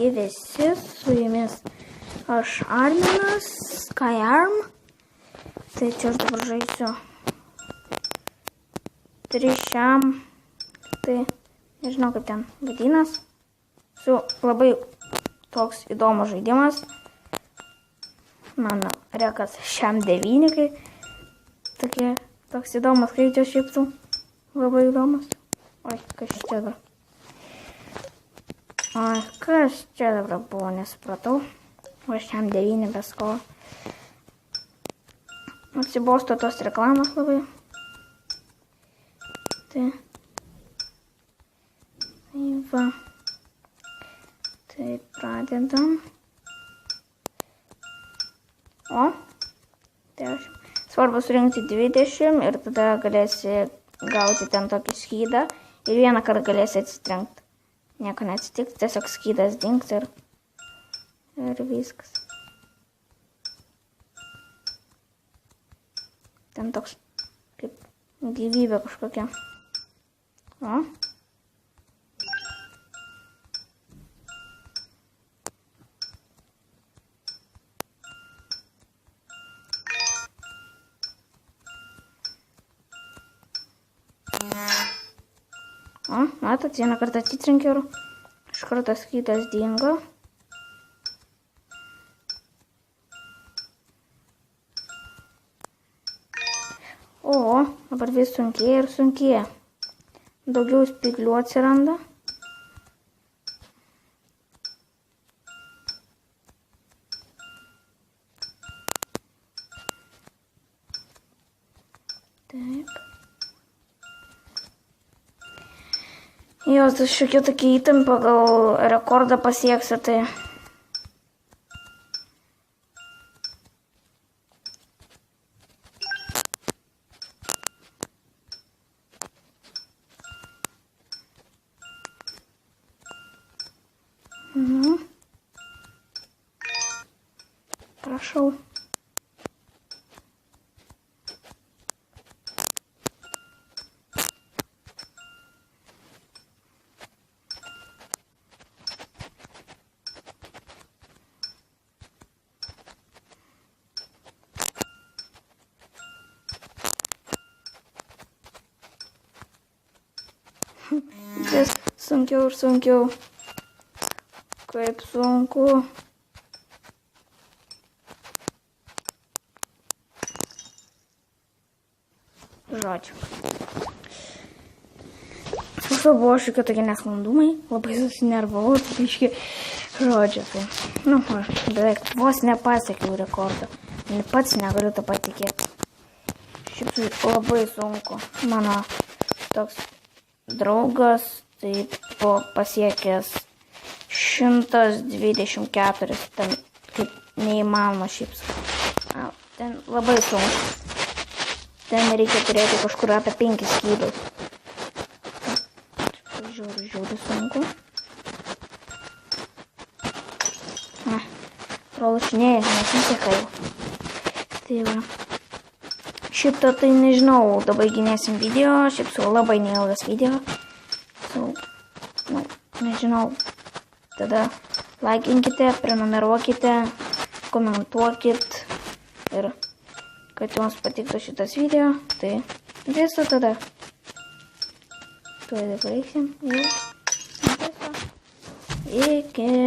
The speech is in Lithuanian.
Sveiki visi, su jumis aš Arminas, Skyarm. Tai čia aš dabar žaisiu trišiam, tai nežinau kaip ten vadinas. Su labai toks įdomus žaidimas. Mano rekas šiam 9, kai toks įdomus skaičius šiaip tu. Labai įdomus. Oi, kas čia dabar? Oi, kas čia dabar buvo, nesupratau. O šiam 9 visko. Atsibosto tos reklamos labai. Tai va. Tai pradedam. O. Tai aš. Svarbu surinkti 20 ir tada galėsi gauti ten tokį skydą. Ir vieną kartą galėsi atsitrenkti. Nieko neatsitiks, tiesiog skydas dings ir viskas. Ten toks kaip gyvybė kažkokia. O. O, matot, vieną kartą atitrenkiau ir iš karto skydas dingo. O, dabar vis sunkėja ir sunkėja. Daugiau spyglių atsiranda. Taip. Jos šiokia tokia įtampa, gal rekordą pasieksiu, tai... Prašau. Vis sunkiau ir sunkiau. Kaip sunku. Žodžiu. Kažko buvo šiokie tokie nesklandumai. Labai susinervavau, tai iški žodžiu. Tai, aš beveik vos nepasiekiau rekordą. Pats negaliu to patikėti. Šiaip labai sunku. Mano toks draugas tai buvo pasiekęs 124, ten kaip neįmanoma šiaip. Ten labai sunku. Ten reikia turėti kažkur apie 5 skydus. Žiūri sunku. Pralašinėjai, nesiseka jau. Tai va. Šitą tai nežinau, dabar gynėsim video, šiaip su labai neilgas video. Nežinau, tada laikinkite, prenumeruokite, komentuokit ir kad jums patiktų šitas video, tai viso tada. Tuoj baigsim ir viso. Iki.